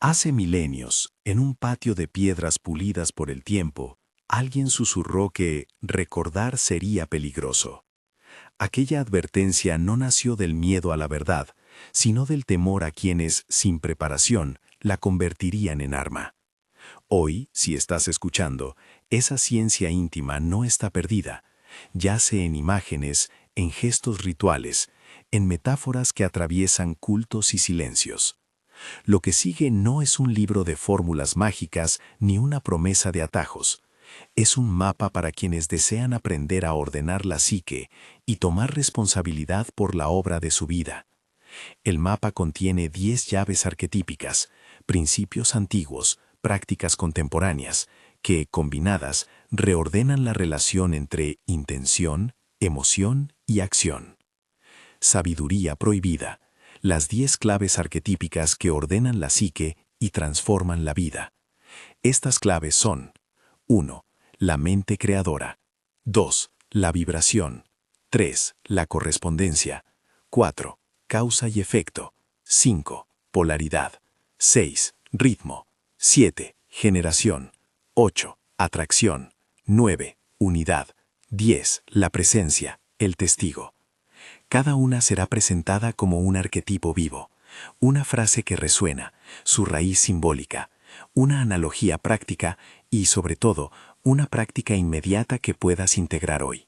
Hace milenios, en un patio de piedras pulidas por el tiempo, alguien susurró que recordar sería peligroso. Aquella advertencia no nació del miedo a la verdad, sino del temor a quienes, sin preparación, la convertirían en arma. Hoy, si estás escuchando, esa ciencia íntima no está perdida. Yace en imágenes, en gestos rituales, en metáforas que atraviesan cultos y silencios. Lo que sigue no es un libro de fórmulas mágicas ni una promesa de atajos. Es un mapa para quienes desean aprender a ordenar la psique y tomar responsabilidad por la obra de su vida. El mapa contiene 10 llaves arquetípicas, principios antiguos, prácticas contemporáneas, que, combinadas, reordenan la relación entre intención, emoción y acción. Sabiduría prohibida. Las 10 claves arquetípicas que ordenan la psique y transforman la vida. Estas claves son: 1. La mente creadora. 2. La vibración. 3. La correspondencia. 4. Causa y efecto. 5. Polaridad. 6. Ritmo. 7. Generación. 8. Atracción. 9. Unidad. 10. La presencia, el testigo. Cada una será presentada como un arquetipo vivo, una frase que resuena, su raíz simbólica, una analogía práctica y, sobre todo, una práctica inmediata que puedas integrar hoy.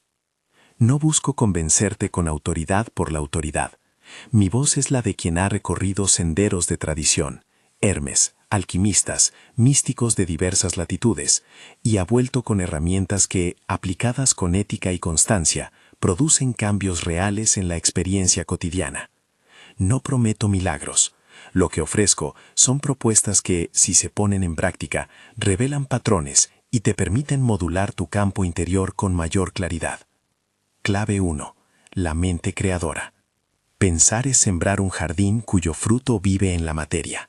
No busco convencerte con autoridad por la autoridad. Mi voz es la de quien ha recorrido senderos de tradición, Hermes, alquimistas, místicos de diversas latitudes, y ha vuelto con herramientas que, aplicadas con ética y constancia, producen cambios reales en la experiencia cotidiana. No prometo milagros. Lo que ofrezco son propuestas que, si se ponen en práctica, revelan patrones y te permiten modular tu campo interior con mayor claridad. Clave 1. La mente creadora. Pensar es sembrar un jardín cuyo fruto vive en la materia.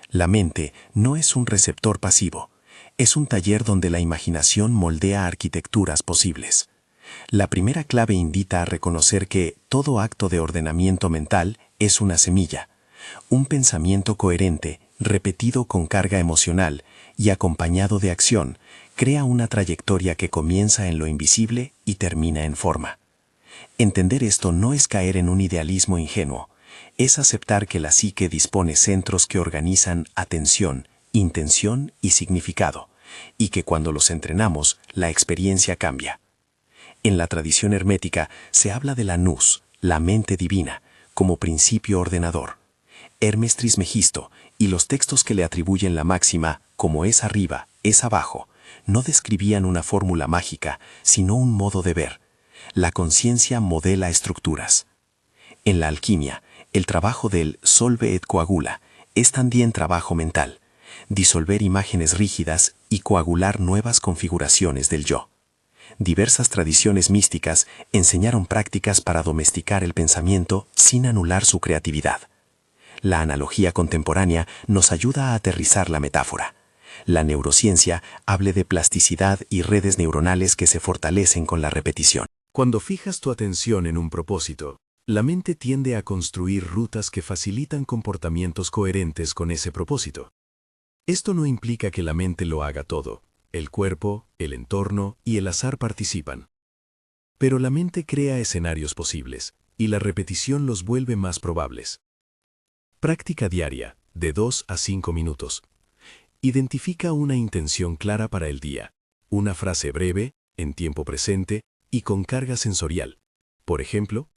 La mente no es un receptor pasivo, es un taller donde la imaginación moldea arquitecturas posibles. La primera clave invita a reconocer que todo acto de ordenamiento mental es una semilla, un pensamiento coherente, repetido con carga emocional y acompañado de acción, crea una trayectoria que comienza en lo invisible y termina en forma. Entender esto no es caer en un idealismo ingenuo, es aceptar que la psique dispone centros que organizan atención, intención y significado, y que cuando los entrenamos, la experiencia cambia. En la tradición hermética se habla de la nous, la mente divina, como principio ordenador. Hermes Trismegisto y los textos que le atribuyen la máxima, como es arriba, es abajo, no describían una fórmula mágica, sino un modo de ver. La conciencia modela estructuras. En la alquimia, el trabajo del solve et coagula es también trabajo mental, disolver imágenes rígidas y coagular nuevas configuraciones del yo. Diversas tradiciones místicas enseñaron prácticas para domesticar el pensamiento sin anular su creatividad. La analogía contemporánea nos ayuda a aterrizar la metáfora. La neurociencia habla de plasticidad y redes neuronales que se fortalecen con la repetición. Cuando fijas tu atención en un propósito, la mente tiende a construir rutas que facilitan comportamientos coherentes con ese propósito. Esto no implica que la mente lo haga todo. El cuerpo, el entorno y el azar participan. Pero la mente crea escenarios posibles, y la repetición los vuelve más probables. Práctica diaria, de 2 a 5 minutos. Identifica una intención clara para el día, una frase breve, en tiempo presente y con carga sensorial. Por ejemplo,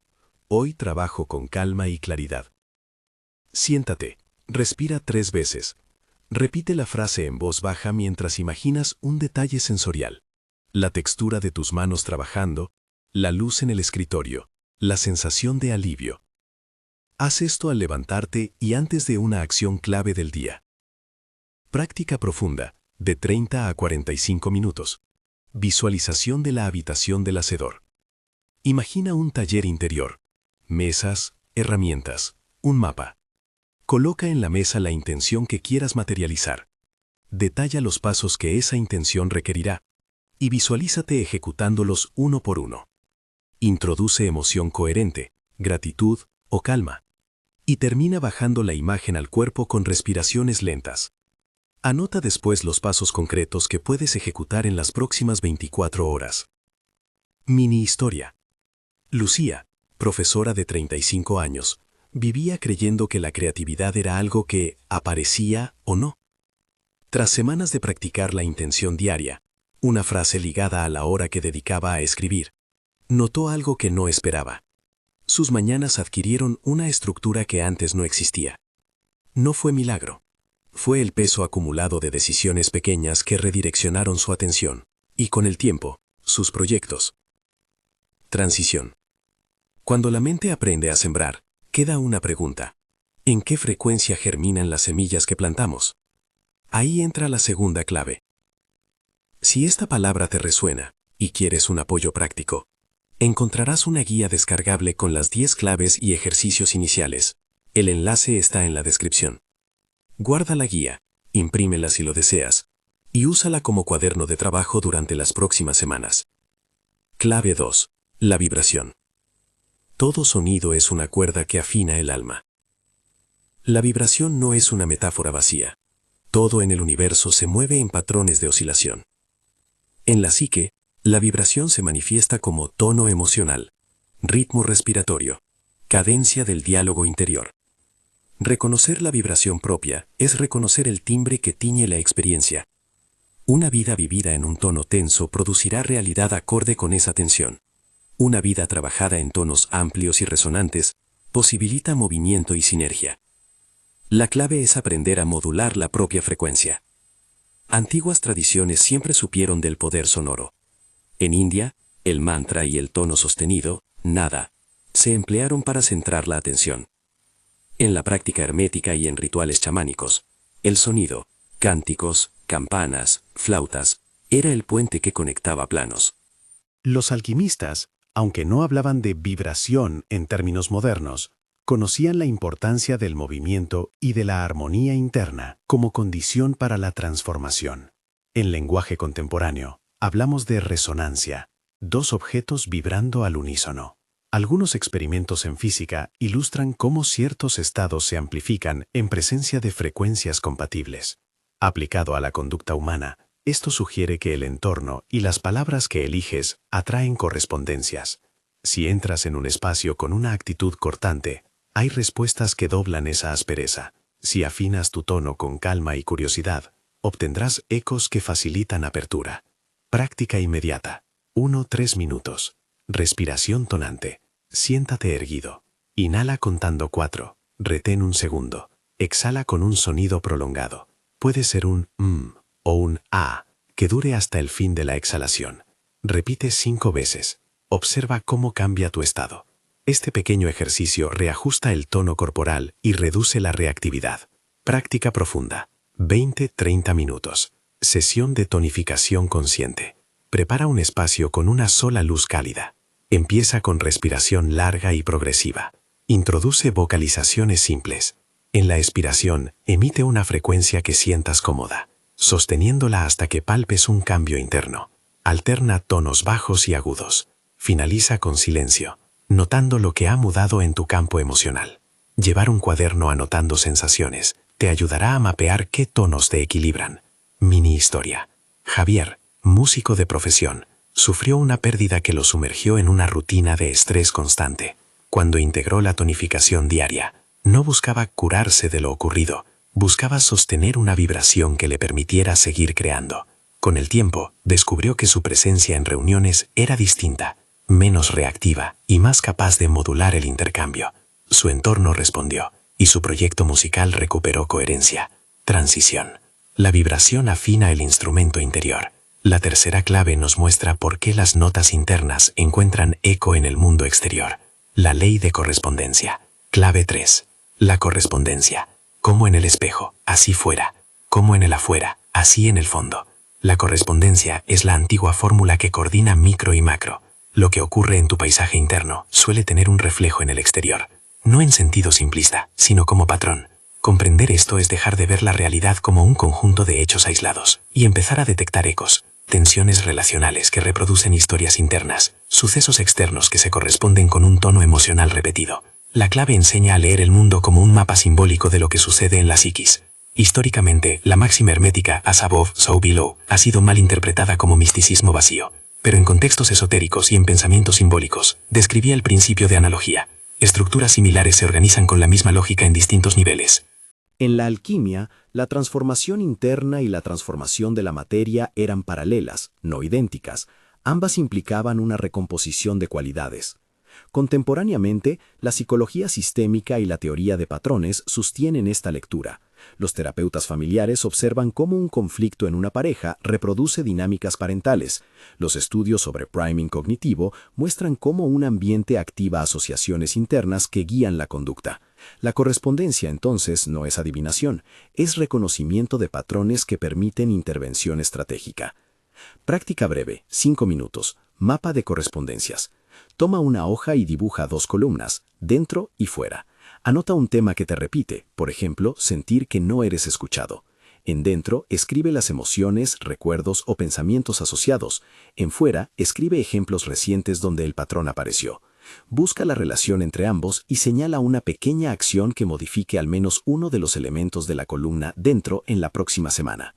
hoy trabajo con calma y claridad. Siéntate, respira 3 veces. Repite la frase en voz baja mientras imaginas un detalle sensorial. La textura de tus manos trabajando, la luz en el escritorio, la sensación de alivio. Haz esto al levantarte y antes de una acción clave del día. Práctica profunda, de 30 a 45 minutos. Visualización de la habitación del hacedor. Imagina un taller interior. Mesas, herramientas, un mapa. Coloca en la mesa la intención que quieras materializar. Detalla los pasos que esa intención requerirá y visualízate ejecutándolos uno por uno. Introduce emoción coherente, gratitud o calma. y termina bajando la imagen al cuerpo con respiraciones lentas. Anota después los pasos concretos que puedes ejecutar en las próximas 24 horas. Mini historia. Lucía, profesora de 35 años, vivía creyendo que la creatividad era algo que aparecía o no. Tras semanas de practicar la intención diaria, una frase ligada a la hora que dedicaba a escribir, notó algo que no esperaba. Sus mañanas adquirieron una estructura que antes no existía. No fue milagro. Fue el peso acumulado de decisiones pequeñas que redireccionaron su atención, y con el tiempo, sus proyectos. Transición. Cuando la mente aprende a sembrar, queda una pregunta. ¿En qué frecuencia germinan las semillas que plantamos? Ahí entra la segunda clave. Si esta palabra te resuena, y quieres un apoyo práctico, encontrarás una guía descargable con las 10 claves y ejercicios iniciales. El enlace está en la descripción. Guarda la guía, imprímela si lo deseas, y úsala como cuaderno de trabajo durante las próximas semanas. Clave 2. La vibración. Todo sonido es una cuerda que afina el alma. La vibración no es una metáfora vacía. Todo en el universo se mueve en patrones de oscilación. En la psique, la vibración se manifiesta como tono emocional, ritmo respiratorio, cadencia del diálogo interior. Reconocer la vibración propia es reconocer el timbre que tiñe la experiencia. Una vida vivida en un tono tenso producirá realidad acorde con esa tensión. Una vida trabajada en tonos amplios y resonantes posibilita movimiento y sinergia. La clave es aprender a modular la propia frecuencia. Antiguas tradiciones siempre supieron del poder sonoro. En India, el mantra y el tono sostenido, nada, se emplearon para centrar la atención. En la práctica hermética y en rituales chamánicos, el sonido, cánticos, campanas, flautas, era el puente que conectaba planos. Los alquimistas, aunque no hablaban de vibración en términos modernos, conocían la importancia del movimiento y de la armonía interna como condición para la transformación. En lenguaje contemporáneo, hablamos de resonancia, dos objetos vibrando al unísono. Algunos experimentos en física ilustran cómo ciertos estados se amplifican en presencia de frecuencias compatibles. Aplicado a la conducta humana, esto sugiere que el entorno y las palabras que eliges atraen correspondencias. Si entras en un espacio con una actitud cortante, hay respuestas que doblan esa aspereza. Si afinas tu tono con calma y curiosidad, obtendrás ecos que facilitan apertura. Práctica inmediata. 1-3 minutos. Respiración tonante. Siéntate erguido. Inhala contando 4. Retén un segundo. Exhala con un sonido prolongado. Puede ser un o un a, que dure hasta el fin de la exhalación. Repite 5 veces. Observa cómo cambia tu estado. Este pequeño ejercicio reajusta el tono corporal y reduce la reactividad. Práctica profunda. 20-30 minutos. Sesión de tonificación consciente. Prepara un espacio con una sola luz cálida. Empieza con respiración larga y progresiva. Introduce vocalizaciones simples. En la expiración, emite una frecuencia que sientas cómoda, sosteniéndola hasta que palpes un cambio interno. Alterna tonos bajos y agudos. Finaliza con silencio, notando lo que ha mudado en tu campo emocional. Llevar un cuaderno anotando sensaciones te ayudará a mapear qué tonos te equilibran. Mini historia. Javier, músico de profesión, sufrió una pérdida que lo sumergió en una rutina de estrés constante. Cuando integró la tonificación diaria, no buscaba curarse de lo ocurrido, buscaba sostener una vibración que le permitiera seguir creando. Con el tiempo, descubrió que su presencia en reuniones era distinta, menos reactiva y más capaz de modular el intercambio. Su entorno respondió, y su proyecto musical recuperó coherencia. Transición. La vibración afina el instrumento interior. La tercera clave nos muestra por qué las notas internas encuentran eco en el mundo exterior. La ley de correspondencia. Clave 3. La correspondencia. Como en el espejo, así fuera. Como en el afuera, así en el fondo. La correspondencia es la antigua fórmula que coordina micro y macro. Lo que ocurre en tu paisaje interno suele tener un reflejo en el exterior. No en sentido simplista, sino como patrón. Comprender esto es dejar de ver la realidad como un conjunto de hechos aislados y empezar a detectar ecos. Tensiones relacionales que reproducen historias internas, sucesos externos que se corresponden con un tono emocional repetido. La clave enseña a leer el mundo como un mapa simbólico de lo que sucede en la psiquis. Históricamente, la máxima hermética as above, so below ha sido mal interpretada como misticismo vacío, pero en contextos esotéricos y en pensamientos simbólicos, describía el principio de analogía. Estructuras similares se organizan con la misma lógica en distintos niveles. En la alquimia, la transformación interna y la transformación de la materia eran paralelas, no idénticas. Ambas implicaban una recomposición de cualidades. Contemporáneamente, la psicología sistémica y la teoría de patrones sostienen esta lectura. Los terapeutas familiares observan cómo un conflicto en una pareja reproduce dinámicas parentales. Los estudios sobre priming cognitivo muestran cómo un ambiente activa asociaciones internas que guían la conducta. La correspondencia, entonces, no es adivinación, es reconocimiento de patrones que permiten intervención estratégica. Práctica breve, 5 minutos. Mapa de correspondencias. Toma una hoja y dibuja 2 columnas, dentro y fuera. Anota un tema que te repite, por ejemplo, sentir que no eres escuchado. En dentro, escribe las emociones, recuerdos o pensamientos asociados. En fuera, escribe ejemplos recientes donde el patrón apareció. Busca la relación entre ambos y señala una pequeña acción que modifique al menos uno de los elementos de la columna dentro en la próxima semana.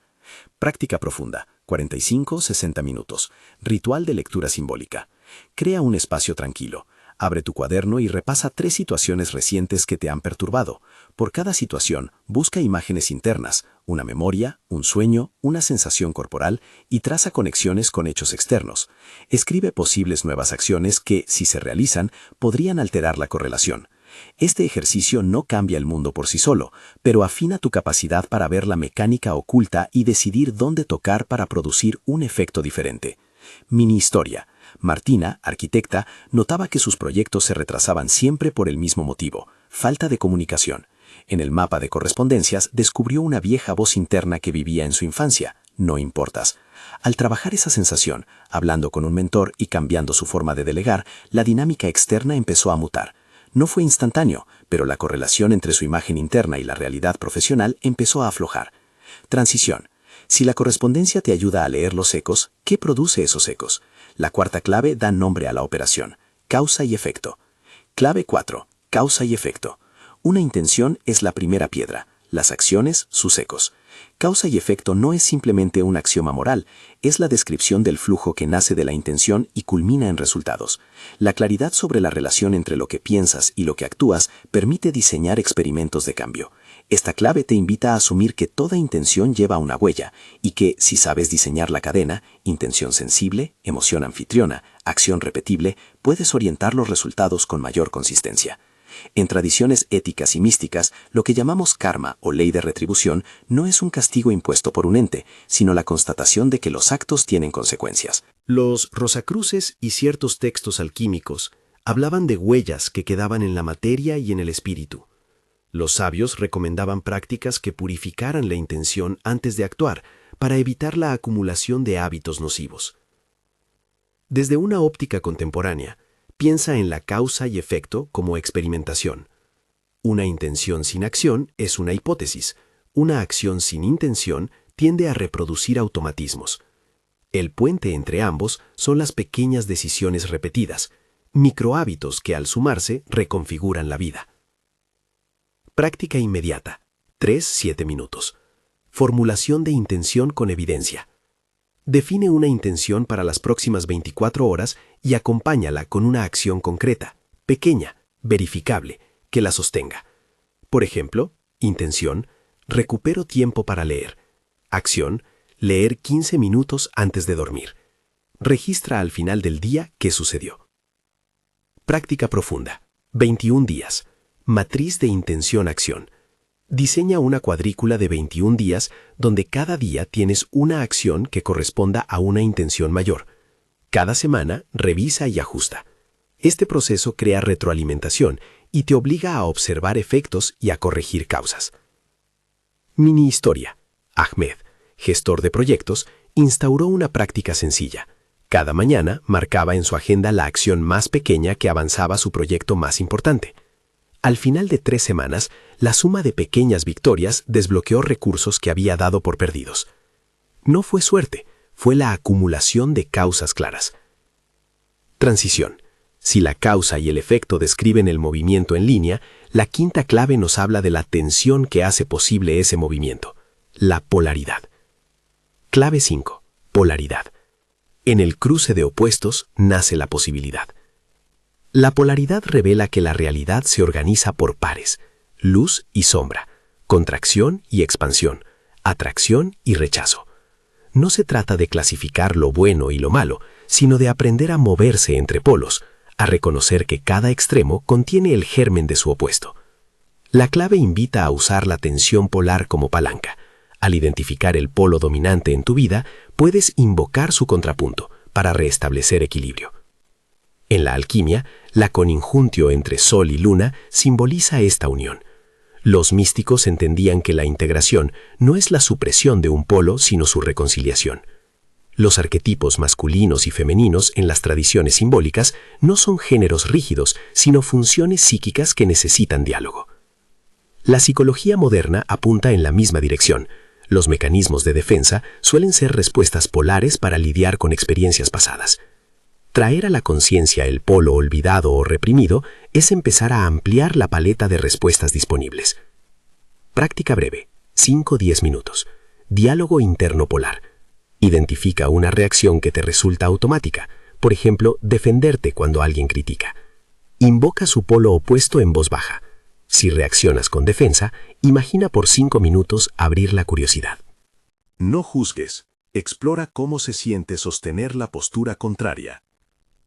Práctica profunda, 45-60 minutos. Ritual de lectura simbólica. Crea un espacio tranquilo. Abre tu cuaderno y repasa 3 situaciones recientes que te han perturbado. Por cada situación, busca imágenes internas, una memoria, un sueño, una sensación corporal y traza conexiones con hechos externos. Escribe posibles nuevas acciones que, si se realizan, podrían alterar la correlación. Este ejercicio no cambia el mundo por sí solo, pero afina tu capacidad para ver la mecánica oculta y decidir dónde tocar para producir un efecto diferente. Mini historia. Martina, arquitecta, notaba que sus proyectos se retrasaban siempre por el mismo motivo, falta de comunicación. En el mapa de correspondencias descubrió una vieja voz interna que vivía en su infancia, no importas. Al trabajar esa sensación, hablando con un mentor y cambiando su forma de delegar, la dinámica externa empezó a mutar. No fue instantáneo, pero la correlación entre su imagen interna y la realidad profesional empezó a aflojar. Transición. Si la correspondencia te ayuda a leer los ecos, ¿qué produce esos ecos? La cuarta clave da nombre a la operación. Causa y efecto. Clave 4. Causa y efecto. Una intención es la primera piedra, las acciones, sus ecos. Causa y efecto no es simplemente un axioma moral, es la descripción del flujo que nace de la intención y culmina en resultados. La claridad sobre la relación entre lo que piensas y lo que actúas permite diseñar experimentos de cambio. Esta clave te invita a asumir que toda intención lleva una huella y que, si sabes diseñar la cadena, intención sensible, emoción anfitriona, acción repetible, puedes orientar los resultados con mayor consistencia. En tradiciones éticas y místicas, lo que llamamos karma o ley de retribución no es un castigo impuesto por un ente, sino la constatación de que los actos tienen consecuencias. Los Rosacruces y ciertos textos alquímicos hablaban de huellas que quedaban en la materia y en el espíritu. Los sabios recomendaban prácticas que purificaran la intención antes de actuar, para evitar la acumulación de hábitos nocivos. Desde una óptica contemporánea, piensa en la causa y efecto como experimentación. Una intención sin acción es una hipótesis. Una acción sin intención tiende a reproducir automatismos. El puente entre ambos son las pequeñas decisiones repetidas, microhábitos que al sumarse reconfiguran la vida. Práctica inmediata. 3-7 minutos. Formulación de intención con evidencia. Define una intención para las próximas 24 horas y acompáñala con una acción concreta, pequeña, verificable, que la sostenga. Por ejemplo, intención, recupero tiempo para leer. Acción, leer 15 minutos antes de dormir. Registra al final del día qué sucedió. Práctica profunda. 21 días. Matriz de intención-acción. Diseña una cuadrícula de 21 días donde cada día tienes una acción que corresponda a una intención mayor. Cada semana revisa y ajusta. Este proceso crea retroalimentación y te obliga a observar efectos y a corregir causas. Mini historia. Ahmed, gestor de proyectos, instauró una práctica sencilla. Cada mañana marcaba en su agenda la acción más pequeña que avanzaba su proyecto más importante. Al final de 3 semanas, la suma de pequeñas victorias desbloqueó recursos que había dado por perdidos. No fue suerte, fue la acumulación de causas claras. Transición. Si la causa y el efecto describen el movimiento en línea, la quinta clave nos habla de la tensión que hace posible ese movimiento, la polaridad. Clave 5. Polaridad. En el cruce de opuestos nace la posibilidad. La polaridad revela que la realidad se organiza por pares, luz y sombra, contracción y expansión, atracción y rechazo. No se trata de clasificar lo bueno y lo malo, sino de aprender a moverse entre polos, a reconocer que cada extremo contiene el germen de su opuesto. La clave invita a usar la tensión polar como palanca. Al identificar el polo dominante en tu vida, puedes invocar su contrapunto para restablecer equilibrio. En la alquimia, la coninjuntio entre Sol y Luna simboliza esta unión. Los místicos entendían que la integración no es la supresión de un polo, sino su reconciliación. Los arquetipos masculinos y femeninos en las tradiciones simbólicas no son géneros rígidos, sino funciones psíquicas que necesitan diálogo. La psicología moderna apunta en la misma dirección. Los mecanismos de defensa suelen ser respuestas polares para lidiar con experiencias pasadas. Traer a la conciencia el polo olvidado o reprimido es empezar a ampliar la paleta de respuestas disponibles. Práctica breve, 5-10 minutos. Diálogo interno polar. Identifica una reacción que te resulta automática, por ejemplo, defenderte cuando alguien critica. Invoca su polo opuesto en voz baja. Si reaccionas con defensa, imagina por 5 minutos abrir la curiosidad. No juzgues. Explora cómo se siente sostener la postura contraria.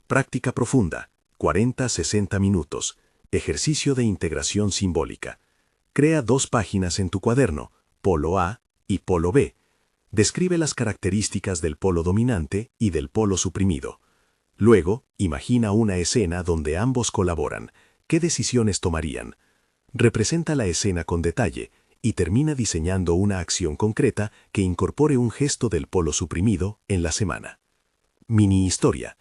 Práctica profunda, 40-60 minutos. Ejercicio de integración simbólica. Crea 2 páginas en tu cuaderno, polo A y polo B. Describe las características del polo dominante y del polo suprimido. Luego, imagina una escena donde ambos colaboran. ¿Qué decisiones tomarían? Representa la escena con detalle y termina diseñando una acción concreta que incorpore un gesto del polo suprimido en la semana. Mini historia.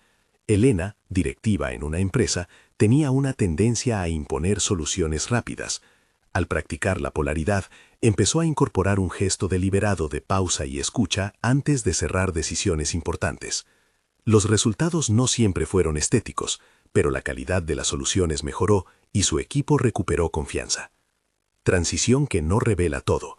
Elena, directiva en una empresa, tenía una tendencia a imponer soluciones rápidas. Al practicar la polaridad, empezó a incorporar un gesto deliberado de pausa y escucha antes de cerrar decisiones importantes. Los resultados no siempre fueron estéticos, pero la calidad de las soluciones mejoró y su equipo recuperó confianza. Transición que no revela todo.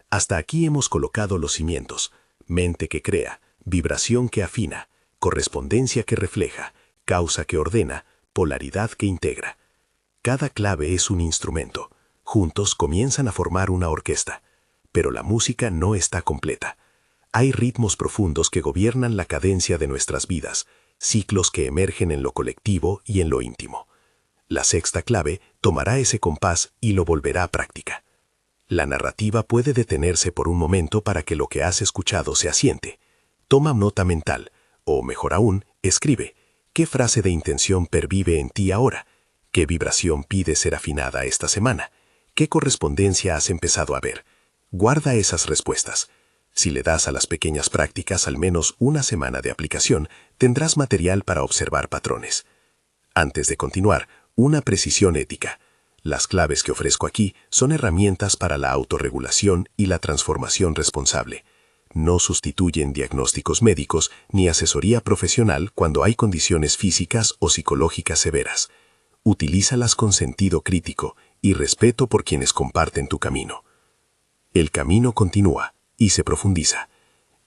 Hasta aquí hemos colocado los cimientos: mente que crea, vibración que afina, correspondencia que refleja, causa que ordena, polaridad que integra. Cada clave es un instrumento. Juntos comienzan a formar una orquesta, pero la música no está completa. Hay ritmos profundos que gobiernan la cadencia de nuestras vidas, ciclos que emergen en lo colectivo y en lo íntimo. La sexta clave tomará ese compás y lo volverá a práctica. La narrativa puede detenerse por un momento para que lo que has escuchado se asiente. Toma nota mental, o mejor aún, escribe. ¿Qué frase de intención pervive en ti ahora? ¿Qué vibración pide ser afinada esta semana? ¿Qué correspondencia has empezado a ver? Guarda esas respuestas. Si le das a las pequeñas prácticas al menos una semana de aplicación, tendrás material para observar patrones. Antes de continuar, una precisión ética. Las claves que ofrezco aquí son herramientas para la autorregulación y la transformación responsable. No sustituyen diagnósticos médicos ni asesoría profesional cuando hay condiciones físicas o psicológicas severas. Utilízalas con sentido crítico y respeto por quienes comparten tu camino. El camino continúa y se profundiza.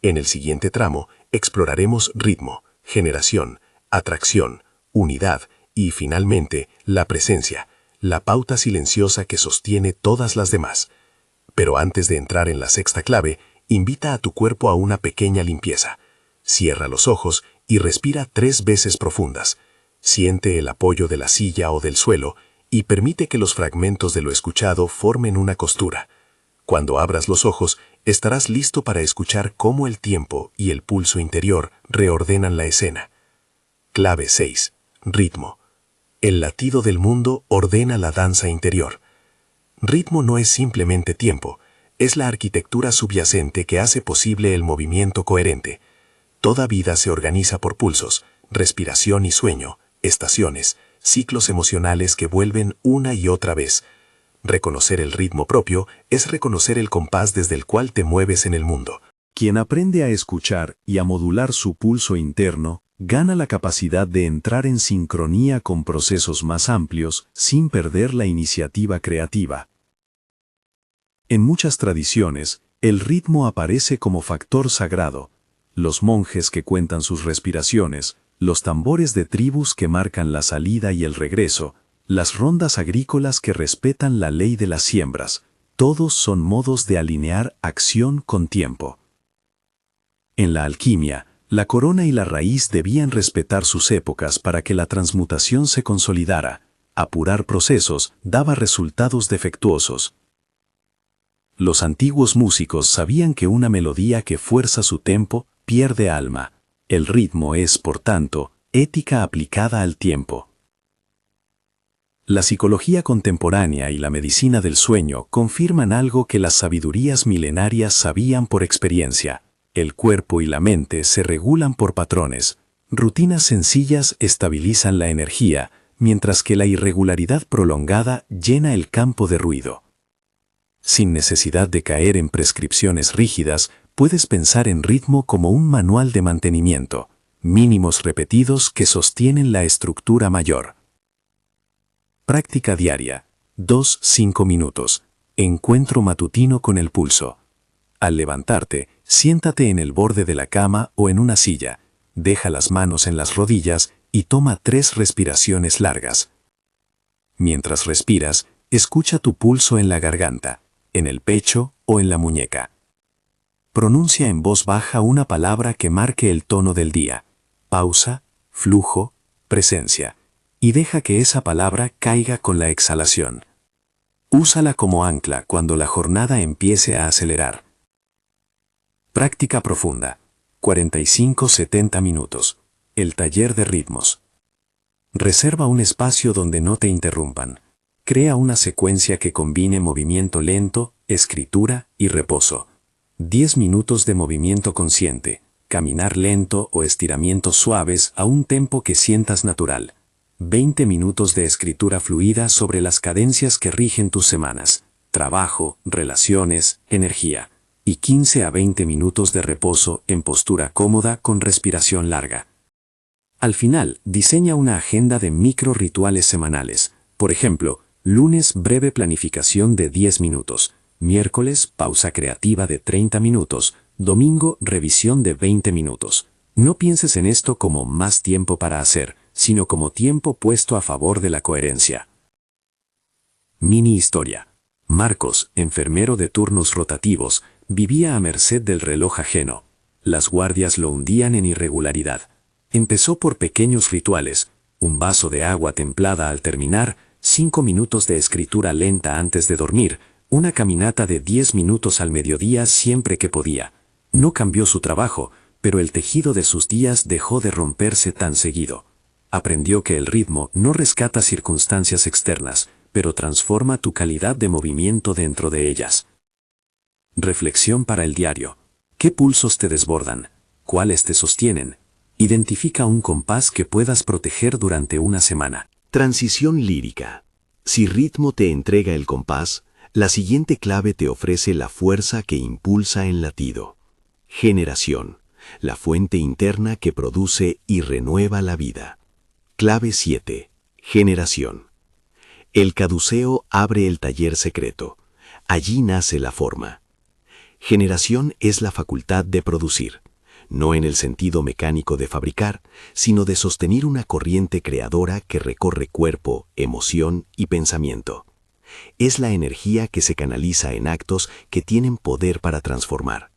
En el siguiente tramo exploraremos ritmo, generación, atracción, unidad y, finalmente, la presencia, la pauta silenciosa que sostiene todas las demás. Pero antes de entrar en la sexta clave, invita a tu cuerpo a una pequeña limpieza. Cierra los ojos y respira 3 veces profundas. Siente el apoyo de la silla o del suelo y permite que los fragmentos de lo escuchado formen una costura. Cuando abras los ojos, estarás listo para escuchar cómo el tiempo y el pulso interior reordenan la escena. Clave 6. Ritmo. El latido del mundo ordena la danza interior. Ritmo no es simplemente tiempo, es la arquitectura subyacente que hace posible el movimiento coherente. Toda vida se organiza por pulsos, respiración y sueño, estaciones, ciclos emocionales que vuelven una y otra vez. Reconocer el ritmo propio es reconocer el compás desde el cual te mueves en el mundo. Quien aprende a escuchar y a modular su pulso interno, gana la capacidad de entrar en sincronía con procesos más amplios sin perder la iniciativa creativa. En muchas tradiciones, el ritmo aparece como factor sagrado. Los monjes que cuentan sus respiraciones, los tambores de tribus que marcan la salida y el regreso, las rondas agrícolas que respetan la ley de las siembras, todos son modos de alinear acción con tiempo. En la alquimia, la corona y la raíz debían respetar sus épocas para que la transmutación se consolidara. Apurar procesos daba resultados defectuosos. Los antiguos músicos sabían que una melodía que fuerza su tempo pierde alma. El ritmo es, por tanto, ética aplicada al tiempo. La psicología contemporánea y la medicina del sueño confirman algo que las sabidurías milenarias sabían por experiencia. El cuerpo y la mente se regulan por patrones. Rutinas sencillas estabilizan la energía, mientras que la irregularidad prolongada llena el campo de ruido. Sin necesidad de caer en prescripciones rígidas, puedes pensar en ritmo como un manual de mantenimiento, mínimos repetidos que sostienen la estructura mayor. Práctica diaria. 2-5 minutos. Encuentro matutino con el pulso. Al levantarte, siéntate en el borde de la cama o en una silla, deja las manos en las rodillas y toma 3 respiraciones largas. Mientras respiras, escucha tu pulso en la garganta, en el pecho o en la muñeca. Pronuncia en voz baja una palabra que marque el tono del día. Pausa, flujo, presencia. Y deja que esa palabra caiga con la exhalación. Úsala como ancla cuando la jornada empiece a acelerar. Práctica profunda. 45-70 minutos. El taller de ritmos. Reserva un espacio donde no te interrumpan. Crea una secuencia que combine movimiento lento, escritura y reposo. 10 minutos de movimiento consciente, caminar lento o estiramientos suaves a un tempo que sientas natural. 20 minutos de escritura fluida sobre las cadencias que rigen tus semanas, trabajo, relaciones, energía. Y 15 a 20 minutos de reposo en postura cómoda con respiración larga. Al final, diseña una agenda de micro rituales semanales. Por ejemplo, lunes breve planificación de 10 minutos, miércoles pausa creativa de 30 minutos, domingo revisión de 20 minutos. No pienses en esto como más tiempo para hacer, sino como tiempo puesto a favor de la coherencia. Mini historia. Marcos, enfermero de turnos rotativos, vivía a merced del reloj ajeno. Las guardias lo hundían en irregularidad. Empezó por pequeños rituales, un vaso de agua templada al terminar, 5 minutos de escritura lenta antes de dormir, una caminata de 10 minutos al mediodía siempre que podía. No cambió su trabajo, pero el tejido de sus días dejó de romperse tan seguido. Aprendió que el ritmo no rescata circunstancias externas, pero transforma tu calidad de movimiento dentro de ellas. Reflexión para el diario. ¿Qué pulsos te desbordan? ¿Cuáles te sostienen? Identifica un compás que puedas proteger durante una semana. Transición lírica. Si ritmo te entrega el compás, la siguiente clave te ofrece la fuerza que impulsa el latido. Generación. La fuente interna que produce y renueva la vida. Clave 7. Generación. El caduceo abre el taller secreto. Allí nace la forma. Generación es la facultad de producir, no en el sentido mecánico de fabricar, sino de sostener una corriente creadora que recorre cuerpo, emoción y pensamiento. Es la energía que se canaliza en actos que tienen poder para transformar.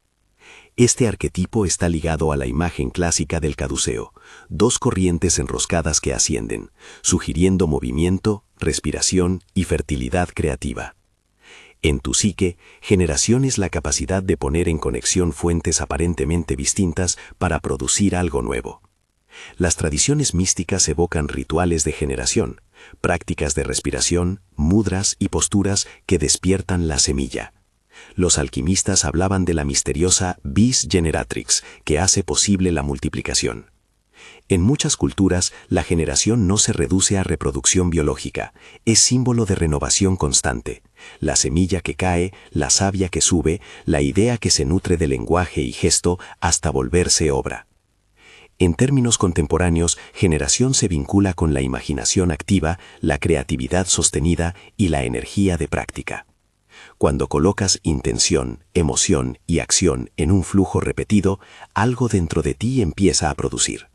Este arquetipo está ligado a la imagen clásica del caduceo, 2 corrientes enroscadas que ascienden, sugiriendo movimiento, respiración y fertilidad creativa. En tu psique, generación es la capacidad de poner en conexión fuentes aparentemente distintas para producir algo nuevo. Las tradiciones místicas evocan rituales de generación, prácticas de respiración, mudras y posturas que despiertan la semilla. Los alquimistas hablaban de la misteriosa vis generatrix, que hace posible la multiplicación. En muchas culturas, la generación no se reduce a reproducción biológica, es símbolo de renovación constante. La semilla que cae, la savia que sube, la idea que se nutre de lenguaje y gesto hasta volverse obra. En términos contemporáneos, generación se vincula con la imaginación activa, la creatividad sostenida y la energía de práctica. Cuando colocas intención, emoción y acción en un flujo repetido, algo dentro de ti empieza a producir.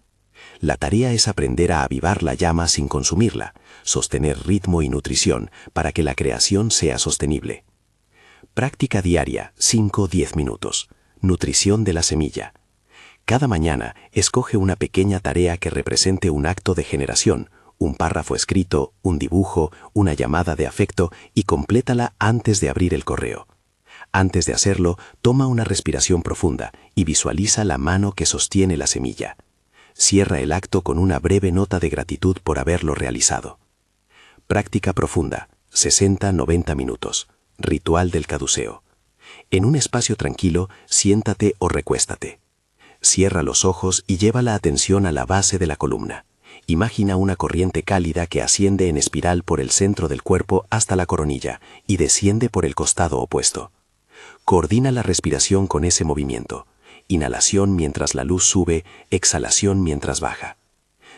La tarea es aprender a avivar la llama sin consumirla, sostener ritmo y nutrición para que la creación sea sostenible. Práctica diaria, 5-10 minutos. Nutrición de la semilla. Cada mañana, escoge una pequeña tarea que represente un acto de generación, un párrafo escrito, un dibujo, una llamada de afecto y complétala antes de abrir el correo. Antes de hacerlo, toma una respiración profunda y visualiza la mano que sostiene la semilla. Cierra el acto con una breve nota de gratitud por haberlo realizado. Práctica profunda, 60-90 minutos. Ritual del caduceo. En un espacio tranquilo, siéntate o recuéstate. Cierra los ojos y lleva la atención a la base de la columna. Imagina una corriente cálida que asciende en espiral por el centro del cuerpo hasta la coronilla y desciende por el costado opuesto. Coordina la respiración con ese movimiento. Inhalación mientras la luz sube, exhalación mientras baja.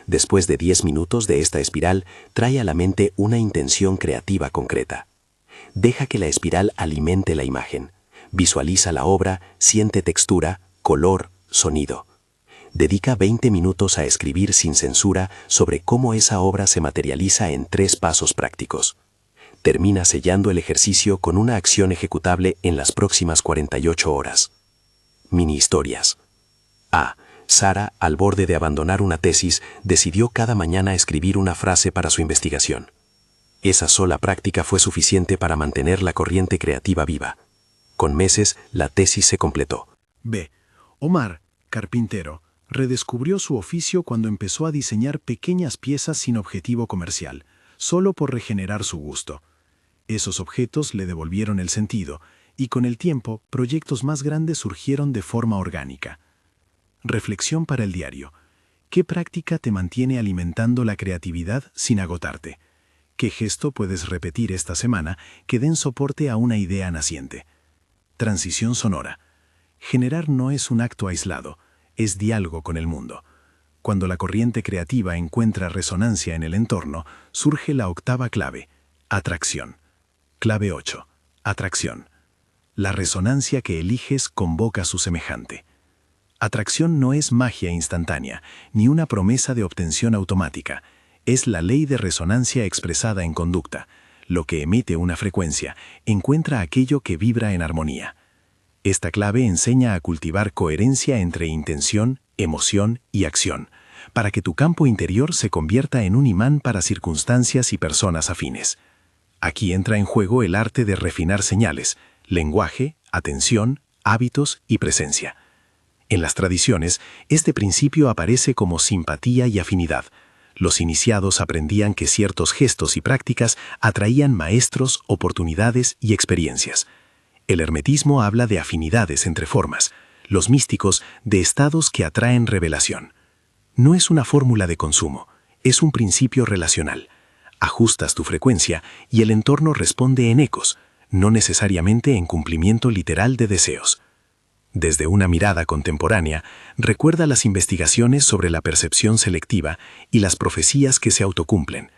Después de 10 minutos de esta espiral, trae a la mente una intención creativa concreta. Deja que la espiral alimente la imagen. Visualiza la obra, siente textura, color, sonido. Dedica 20 minutos a escribir sin censura sobre cómo esa obra se materializa en 3 pasos prácticos. Termina sellando el ejercicio con una acción ejecutable en las próximas 48 horas. Mini historias. A. Sara, al borde de abandonar una tesis, decidió cada mañana escribir una frase para su investigación. Esa sola práctica fue suficiente para mantener la corriente creativa viva. Con meses, la tesis se completó. B. Omar, carpintero, redescubrió su oficio cuando empezó a diseñar pequeñas piezas sin objetivo comercial, solo por regenerar su gusto. Esos objetos le devolvieron el sentido, y con el tiempo, proyectos más grandes surgieron de forma orgánica. Reflexión para el diario. ¿Qué práctica te mantiene alimentando la creatividad sin agotarte? ¿Qué gesto puedes repetir esta semana que den soporte a una idea naciente? Transición sonora. Generar no es un acto aislado, es diálogo con el mundo. Cuando la corriente creativa encuentra resonancia en el entorno, surge la octava clave, atracción. Clave 8. Atracción. La resonancia que eliges convoca a su semejante. Atracción no es magia instantánea, ni una promesa de obtención automática. Es la ley de resonancia expresada en conducta. Lo que emite una frecuencia encuentra aquello que vibra en armonía. Esta clave enseña a cultivar coherencia entre intención, emoción y acción, para que tu campo interior se convierta en un imán para circunstancias y personas afines. Aquí entra en juego el arte de refinar señales, lenguaje, atención, hábitos y presencia. En las tradiciones, este principio aparece como simpatía y afinidad. Los iniciados aprendían que ciertos gestos y prácticas atraían maestros, oportunidades y experiencias. El hermetismo habla de afinidades entre formas, los místicos de estados que atraen revelación. No es una fórmula de consumo, es un principio relacional. Ajustas tu frecuencia y el entorno responde en ecos, no necesariamente en cumplimiento literal de deseos. Desde una mirada contemporánea, recuerda las investigaciones sobre la percepción selectiva y las profecías que se autocumplen.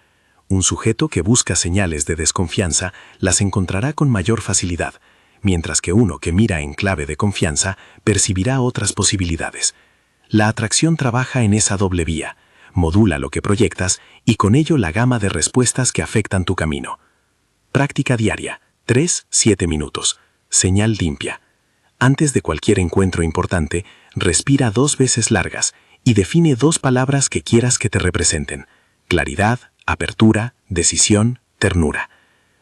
Un sujeto que busca señales de desconfianza las encontrará con mayor facilidad, mientras que uno que mira en clave de confianza percibirá otras posibilidades. La atracción trabaja en esa doble vía, modula lo que proyectas y con ello la gama de respuestas que afectan tu camino. Práctica diaria, 3-7 minutos. Señal limpia. Antes de cualquier encuentro importante, respira 2 veces largas y define 2 palabras que quieras que te representen. Claridad, apertura, decisión, ternura.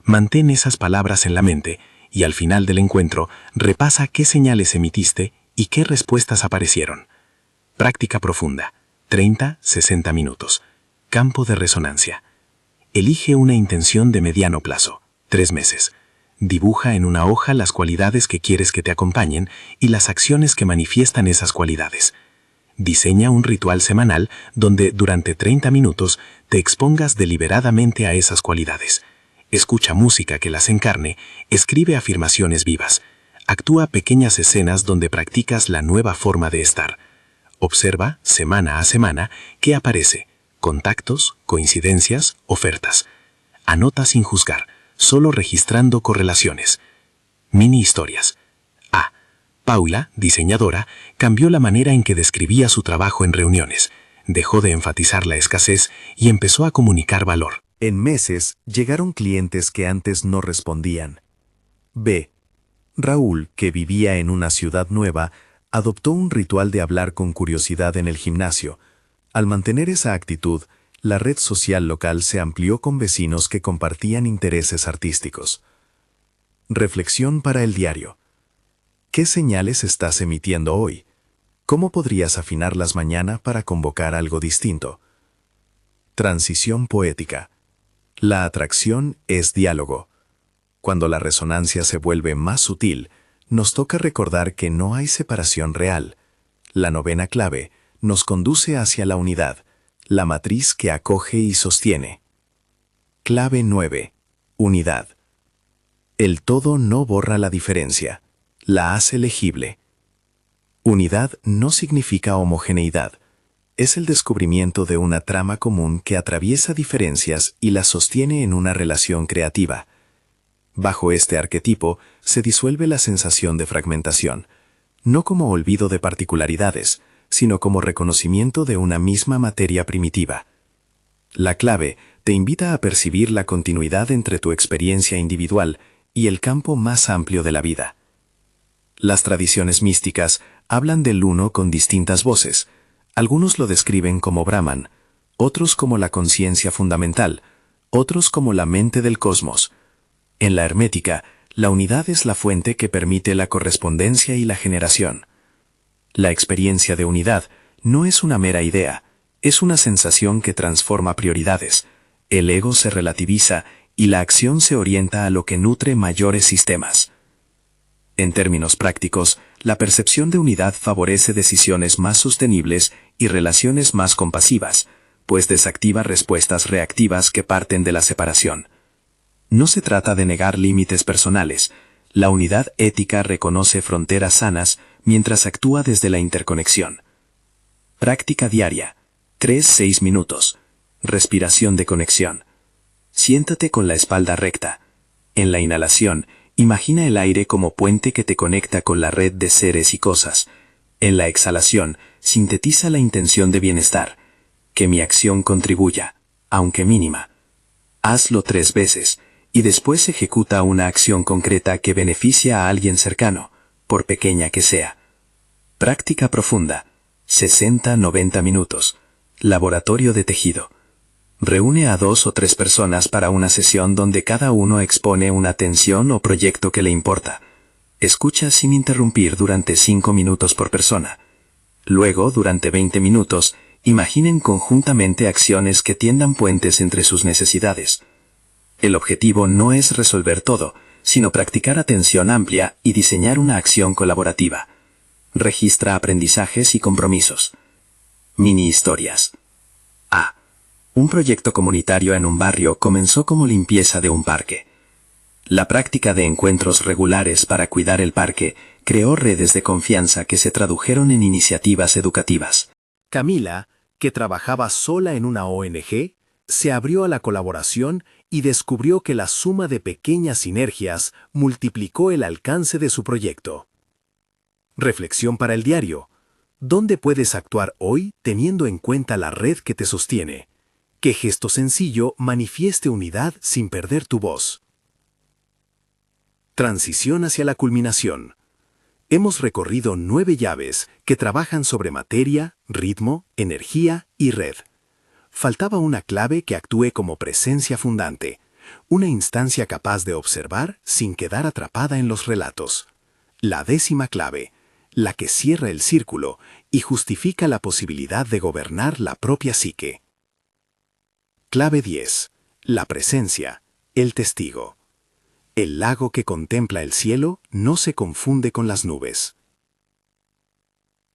Mantén esas palabras en la mente y al final del encuentro repasa qué señales emitiste y qué respuestas aparecieron. Práctica profunda, 30-60 minutos. Campo de resonancia. Elige una intención de mediano plazo, 3 meses. Dibuja en una hoja las cualidades que quieres que te acompañen y las acciones que manifiestan esas cualidades. Diseña un ritual semanal donde durante 30 minutos te expongas deliberadamente a esas cualidades. Escucha música que las encarne, escribe afirmaciones vivas. Actúa pequeñas escenas donde practicas la nueva forma de estar. Observa, semana a semana, qué aparece. Contactos, coincidencias, ofertas. Anota sin juzgar, solo registrando correlaciones. Mini historias. A. Paula, diseñadora, cambió la manera en que describía su trabajo en reuniones. Dejó de enfatizar la escasez y empezó a comunicar valor. En meses llegaron clientes que antes no respondían. B. Raúl, que vivía en una ciudad nueva, adoptó un ritual de hablar con curiosidad en el gimnasio. Al mantener esa actitud, la red social local se amplió con vecinos que compartían intereses artísticos. Reflexión para el diario. ¿Qué señales estás emitiendo hoy? ¿Cómo podrías afinarlas mañana para convocar algo distinto? Transición poética. La atracción es diálogo. Cuando la resonancia se vuelve más sutil, nos toca recordar que no hay separación real. La novena clave nos conduce hacia la unidad, la matriz que acoge y sostiene. Clave 9. Unidad. El todo no borra la diferencia, la hace legible. Unidad no significa homogeneidad. Es el descubrimiento de una trama común que atraviesa diferencias y las sostiene en una relación creativa. Bajo este arquetipo se disuelve la sensación de fragmentación, no como olvido de particularidades, sino como reconocimiento de una misma materia primitiva. La clave te invita a percibir la continuidad entre tu experiencia individual y el campo más amplio de la vida. Las tradiciones místicas hablan del uno con distintas voces. Algunos lo describen como Brahman, otros como la conciencia fundamental, otros como la mente del cosmos. En la hermética, la unidad es la fuente que permite la correspondencia y la generación. La experiencia de unidad no es una mera idea, es una sensación que transforma prioridades. El ego se relativiza y la acción se orienta a lo que nutre mayores sistemas. En términos prácticos, la percepción de unidad favorece decisiones más sostenibles y relaciones más compasivas, pues desactiva respuestas reactivas que parten de la separación. No se trata de negar límites personales. La unidad ética reconoce fronteras sanas mientras actúa desde la interconexión. Práctica diaria. 3-6 minutos. Respiración de conexión. Siéntate con la espalda recta. En la inhalación, imagina el aire como puente que te conecta con la red de seres y cosas. En la exhalación, sintetiza la intención de bienestar. Que mi acción contribuya, aunque mínima. Hazlo 3 veces, y después ejecuta una acción concreta que beneficia a alguien cercano, por pequeña que sea. Práctica profunda. 60-90 minutos. Laboratorio de tejido. Reúne a 2 o 3 personas para una sesión donde cada uno expone una tensión o proyecto que le importa. Escucha sin interrumpir durante 5 minutos por persona. Luego, durante 20 minutos, imaginen conjuntamente acciones que tiendan puentes entre sus necesidades. El objetivo no es resolver todo, sino practicar atención amplia y diseñar una acción colaborativa. Registra aprendizajes y compromisos. Mini historias. A. Un proyecto comunitario en un barrio comenzó como limpieza de un parque. La práctica de encuentros regulares para cuidar el parque creó redes de confianza que se tradujeron en iniciativas educativas. Camila, que trabajaba sola en una ONG, se abrió a la colaboración y descubrió que la suma de pequeñas sinergias multiplicó el alcance de su proyecto. Reflexión para el diario. ¿Dónde puedes actuar hoy teniendo en cuenta la red que te sostiene? ¿Qué gesto sencillo manifieste unidad sin perder tu voz? Transición hacia la culminación. Hemos recorrido 9 llaves que trabajan sobre materia, ritmo, energía y red. Faltaba una clave que actúe como presencia fundante, una instancia capaz de observar sin quedar atrapada en los relatos. La 10ª clave, la que cierra el círculo y justifica la posibilidad de gobernar la propia psique. Clave 10. La presencia, el testigo. El lago que contempla el cielo no se confunde con las nubes.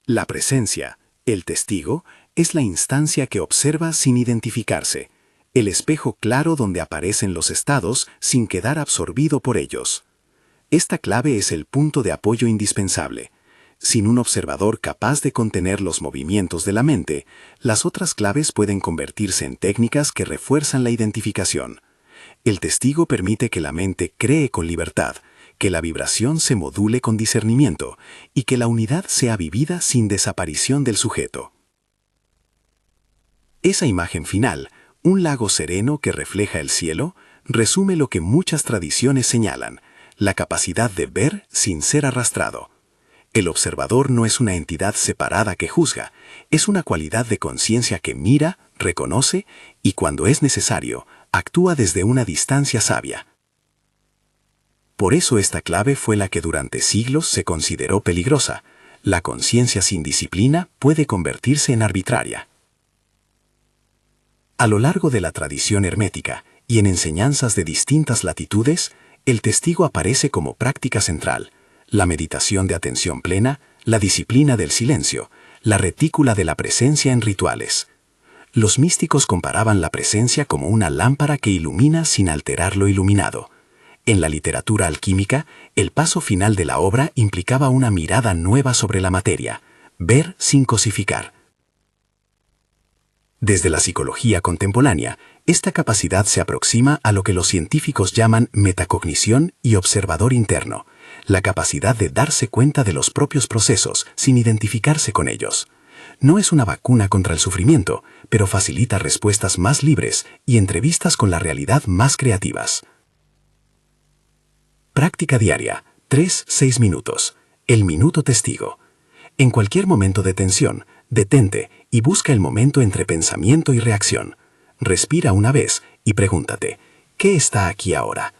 La presencia, el testigo, es la instancia que observa sin identificarse, el espejo claro donde aparecen los estados sin quedar absorbido por ellos. Esta clave es el punto de apoyo indispensable. Sin un observador capaz de contener los movimientos de la mente, las otras claves pueden convertirse en técnicas que refuerzan la identificación. El testigo permite que la mente cree con libertad, que la vibración se module con discernimiento y que la unidad sea vivida sin desaparición del sujeto. Esa imagen final, un lago sereno que refleja el cielo, resume lo que muchas tradiciones señalan: la capacidad de ver sin ser arrastrado. El observador no es una entidad separada que juzga, es una cualidad de conciencia que mira, reconoce y, cuando es necesario, actúa desde una distancia sabia. Por eso esta clave fue la que durante siglos se consideró peligrosa. La conciencia sin disciplina puede convertirse en arbitraria. A lo largo de la tradición hermética y en enseñanzas de distintas latitudes, el testigo aparece como práctica central: la meditación de atención plena, la disciplina del silencio, la retícula de la presencia en rituales. Los místicos comparaban la presencia como una lámpara que ilumina sin alterar lo iluminado. En la literatura alquímica, el paso final de la obra implicaba una mirada nueva sobre la materia: ver sin cosificar. Desde la psicología contemporánea, esta capacidad se aproxima a lo que los científicos llaman metacognición y observador interno, la capacidad de darse cuenta de los propios procesos sin identificarse con ellos. No es una vacuna contra el sufrimiento, pero facilita respuestas más libres y entrevistas con la realidad más creativas. Práctica diaria, 3-6 minutos. El minuto testigo. En cualquier momento de tensión, detente y busca el momento entre pensamiento y reacción. Respira una vez y pregúntate: ¿qué está aquí ahora?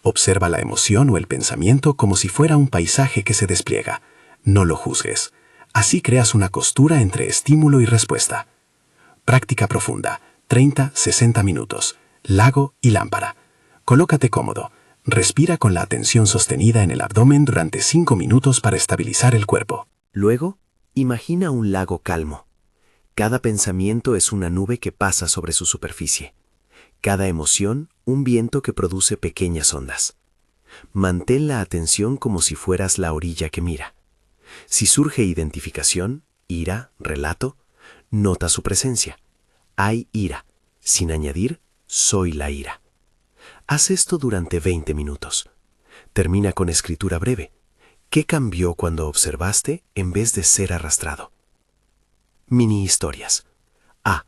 Observa la emoción o el pensamiento como si fuera un paisaje que se despliega. No lo juzgues. Así creas una costura entre estímulo y respuesta. Práctica profunda, 30-60 minutos. Lago y lámpara. Colócate cómodo. Respira con la atención sostenida en el abdomen durante 5 minutos para estabilizar el cuerpo. Luego, imagina un lago calmo. Cada pensamiento es una nube que pasa sobre su superficie. Cada emoción, un viento que produce pequeñas ondas. Mantén la atención como si fueras la orilla que mira. Si surge identificación, ira, relato, nota su presencia. Hay ira. Sin añadir, soy la ira. Haz esto durante 20 minutos. Termina con escritura breve. ¿Qué cambió cuando observaste en vez de ser arrastrado? Mini historias. A.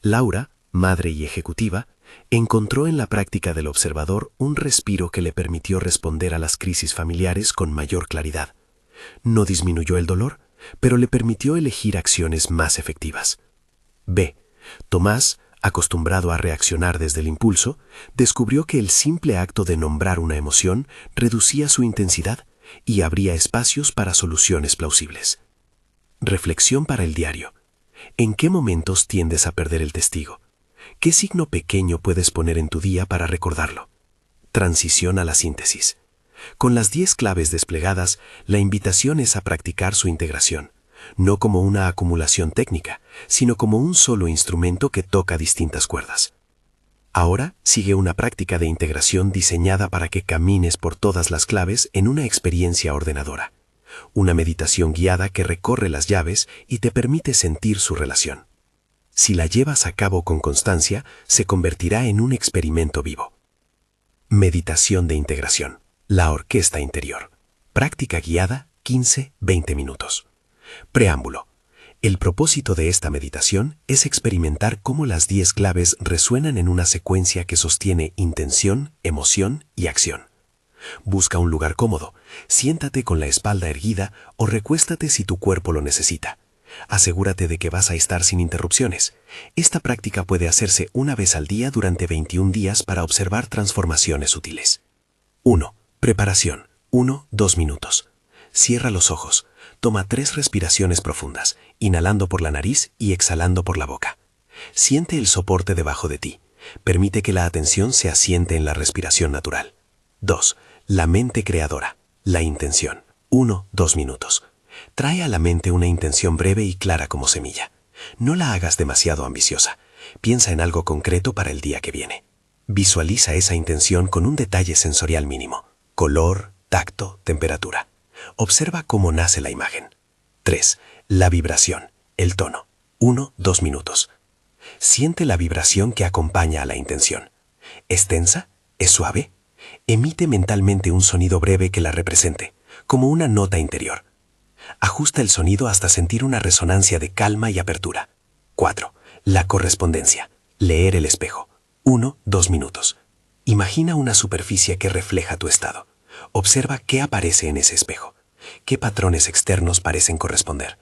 Laura, madre y ejecutiva, encontró en la práctica del observador un respiro que le permitió responder a las crisis familiares con mayor claridad. No disminuyó el dolor, pero le permitió elegir acciones más efectivas. B. Tomás, acostumbrado a reaccionar desde el impulso, descubrió que el simple acto de nombrar una emoción reducía su intensidad y abría espacios para soluciones plausibles. Reflexión para el diario. ¿En qué momentos tiendes a perder el testigo? ¿Qué signo pequeño puedes poner en tu día para recordarlo? Transición a la síntesis. Con las 10 claves desplegadas, la invitación es a practicar su integración, no como una acumulación técnica, sino como un solo instrumento que toca distintas cuerdas. Ahora sigue una práctica de integración diseñada para que camines por todas las claves en una experiencia ordenadora. Una meditación guiada que recorre las llaves y te permite sentir su relación. Si la llevas a cabo con constancia, se convertirá en un experimento vivo. Meditación de integración. La orquesta interior. Práctica guiada, 15-20 minutos. Preámbulo. El propósito de esta meditación es experimentar cómo las 10 claves resuenan en una secuencia que sostiene intención, emoción y acción. Busca un lugar cómodo, siéntate con la espalda erguida o recuéstate si tu cuerpo lo necesita. Asegúrate de que vas a estar sin interrupciones. Esta práctica puede hacerse una vez al día durante 21 días para observar transformaciones sutiles. 1. Preparación. 1-2 minutos. Cierra los ojos. Toma 3 respiraciones profundas, inhalando por la nariz y exhalando por la boca. Siente el soporte debajo de ti. Permite que la atención se asiente en la respiración natural. 2. La mente creadora. La intención. 1-2 minutos. Trae a la mente una intención breve y clara como semilla. No la hagas demasiado ambiciosa. Piensa en algo concreto para el día que viene. Visualiza esa intención con un detalle sensorial mínimo. Color, tacto, temperatura. Observa cómo nace la imagen. 3. La vibración, el tono. 1-2 minutos. Siente la vibración que acompaña a la intención. ¿Es tensa? ¿Es suave? Emite mentalmente un sonido breve que la represente, como una nota interior. Ajusta el sonido hasta sentir una resonancia de calma y apertura. 4. La correspondencia. Leer el espejo. 1-2 minutos. Imagina una superficie que refleja tu estado. Observa qué aparece en ese espejo. ¿Qué patrones externos parecen corresponder?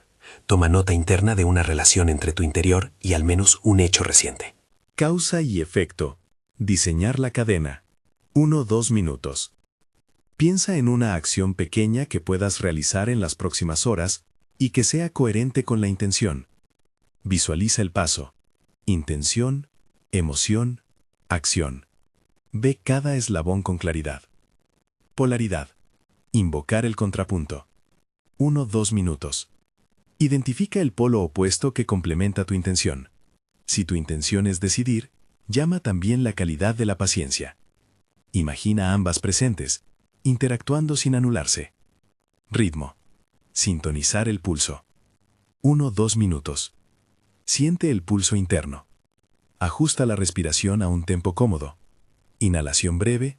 Toma nota interna de una relación entre tu interior y al menos un hecho reciente. Causa y efecto. Diseñar la cadena. 1-2 minutos. Piensa en una acción pequeña que puedas realizar en las próximas horas y que sea coherente con la intención. Visualiza el paso. Intención, emoción, acción. Ve cada eslabón con claridad. Polaridad. Invocar el contrapunto. 1-2 minutos. Identifica el polo opuesto que complementa tu intención. Si tu intención es decidir, llama también la calidad de la paciencia. Imagina ambas presentes, interactuando sin anularse. Ritmo. Sintonizar el pulso. 1-2 minutos. Siente el pulso interno. Ajusta la respiración a un tempo cómodo. Inhalación breve,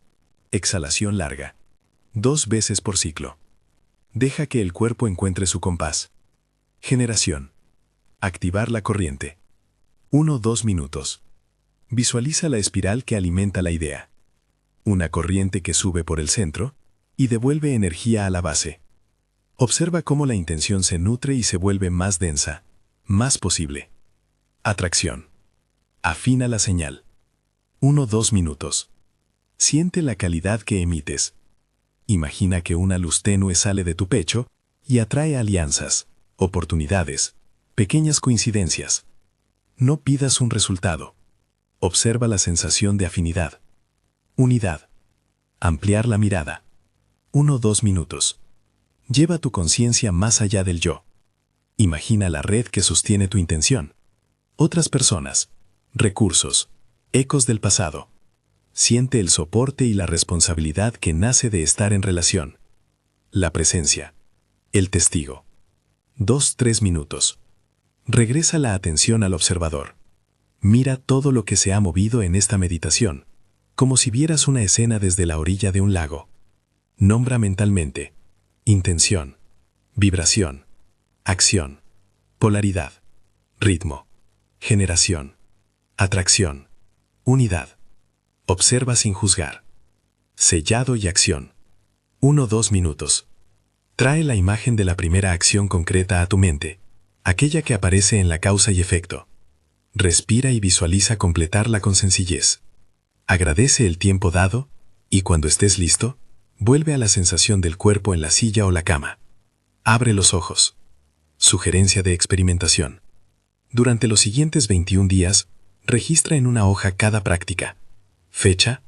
exhalación larga. 2 veces por ciclo. Deja que el cuerpo encuentre su compás. Generación. Activar la corriente. 1-2 minutos. Visualiza la espiral que alimenta la idea. Una corriente que sube por el centro y devuelve energía a la base. Observa cómo la intención se nutre y se vuelve más densa, más posible. Atracción. Afina la señal. 1-2 minutos. Siente la calidad que emites. Imagina que una luz tenue sale de tu pecho y atrae alianzas, oportunidades, pequeñas coincidencias. No pidas un resultado. Observa la sensación de afinidad. Unidad. Ampliar la mirada. 1-2 minutos. Lleva tu conciencia más allá del yo. Imagina la red que sostiene tu intención. Otras personas, recursos, ecos del pasado. Siente el soporte y la responsabilidad que nace de estar en relación. La presencia. El testigo. 2-3 minutos. Regresa la atención al observador. Mira todo lo que se ha movido en esta meditación, como si vieras una escena desde la orilla de un lago. Nombra mentalmente. Intención. Vibración. Acción. Polaridad. Ritmo. Generación. Atracción. Unidad. Observa sin juzgar. Sellado y acción. 1-2 minutos. Trae la imagen de la primera acción concreta a tu mente, aquella que aparece en la causa y efecto. Respira y visualiza completarla con sencillez. Agradece el tiempo dado y cuando estés listo, vuelve a la sensación del cuerpo en la silla o la cama. Abre los ojos. Sugerencia de experimentación. Durante los siguientes 21 días, registra en una hoja cada práctica. Fecha,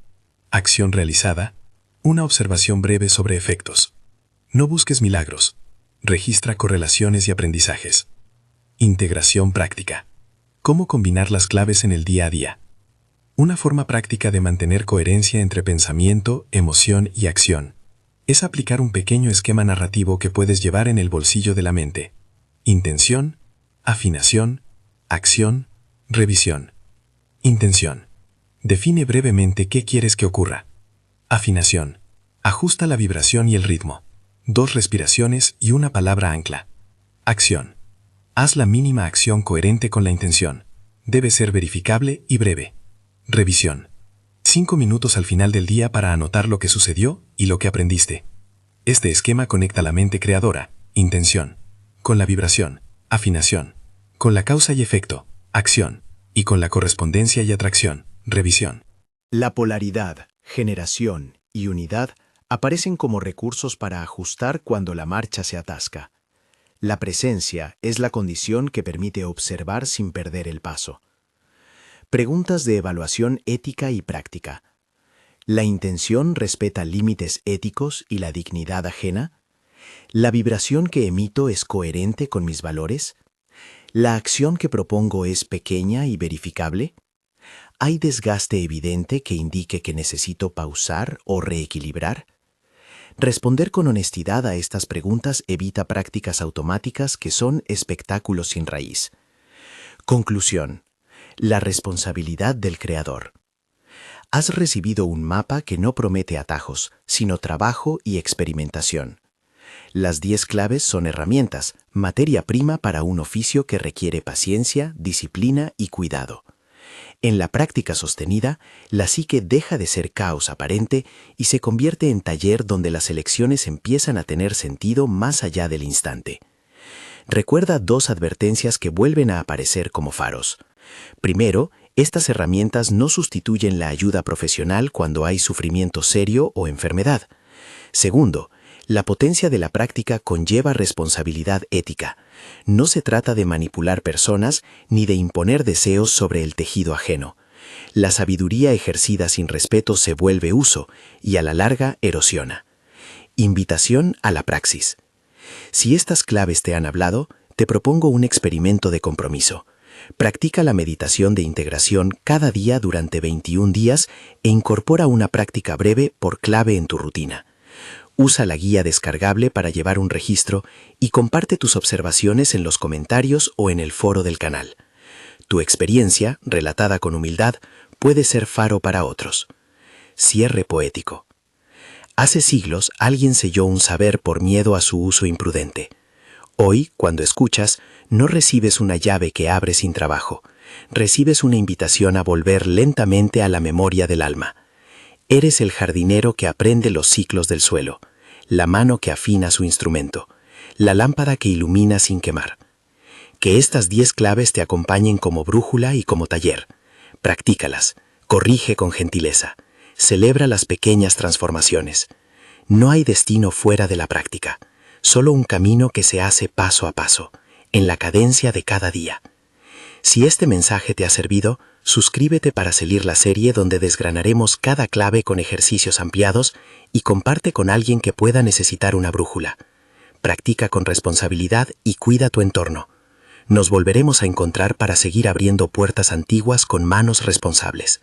acción realizada, una observación breve sobre efectos. No busques milagros. Registra correlaciones y aprendizajes. Integración práctica. ¿Cómo combinar las claves en el día a día? Una forma práctica de mantener coherencia entre pensamiento, emoción y acción es aplicar un pequeño esquema narrativo que puedes llevar en el bolsillo de la mente. Intención, afinación, acción, revisión. Intención. Define brevemente qué quieres que ocurra. Afinación. Ajusta la vibración y el ritmo. 2 respiraciones y una palabra ancla. Acción. Haz la mínima acción coherente con la intención. Debe ser verificable y breve. Revisión. 5 minutos al final del día para anotar lo que sucedió y lo que aprendiste. Este esquema conecta la mente creadora, intención, con la vibración, afinación, con la causa y efecto, acción, y con la correspondencia y atracción, revisión. La polaridad, generación y unidad aparecen como recursos para ajustar cuando la marcha se atasca. La presencia es la condición que permite observar sin perder el paso. Preguntas de evaluación ética y práctica. ¿La intención respeta límites éticos y la dignidad ajena? ¿La vibración que emito es coherente con mis valores? ¿La acción que propongo es pequeña y verificable? ¿Hay desgaste evidente que indique que necesito pausar o reequilibrar? Responder con honestidad a estas preguntas evita prácticas automáticas que son espectáculos sin raíz. Conclusión. La responsabilidad del creador. Has recibido un mapa que no promete atajos, sino trabajo y experimentación. Las 10 claves son herramientas, materia prima para un oficio que requiere paciencia, disciplina y cuidado. En la práctica sostenida, la psique deja de ser caos aparente y se convierte en taller donde las elecciones empiezan a tener sentido más allá del instante. Recuerda 2 advertencias que vuelven a aparecer como faros. Primero, estas herramientas no sustituyen la ayuda profesional cuando hay sufrimiento serio o enfermedad. Segundo, la potencia de la práctica conlleva responsabilidad ética. No se trata de manipular personas ni de imponer deseos sobre el tejido ajeno. La sabiduría ejercida sin respeto se vuelve uso y a la larga erosiona. Invitación a la praxis. Si estas claves te han hablado, te propongo un experimento de compromiso. Practica la meditación de integración cada día durante 21 días e incorpora una práctica breve por clave en tu rutina. Usa la guía descargable para llevar un registro y comparte tus observaciones en los comentarios o en el foro del canal. Tu experiencia, relatada con humildad, puede ser faro para otros. Cierre poético. Hace siglos alguien selló un saber por miedo a su uso imprudente. Hoy, cuando escuchas, no recibes una llave que abre sin trabajo. Recibes una invitación a volver lentamente a la memoria del alma. Eres el jardinero que aprende los ciclos del suelo, la mano que afina su instrumento, la lámpara que ilumina sin quemar. Que estas 10 claves te acompañen como brújula y como taller. Practícalas, corrige con gentileza, celebra las pequeñas transformaciones. No hay destino fuera de la práctica, solo un camino que se hace paso a paso, en la cadencia de cada día. Si este mensaje te ha servido, suscríbete para seguir la serie donde desgranaremos cada clave con ejercicios ampliados y comparte con alguien que pueda necesitar una brújula. Practica con responsabilidad y cuida tu entorno. Nos volveremos a encontrar para seguir abriendo puertas antiguas con manos responsables.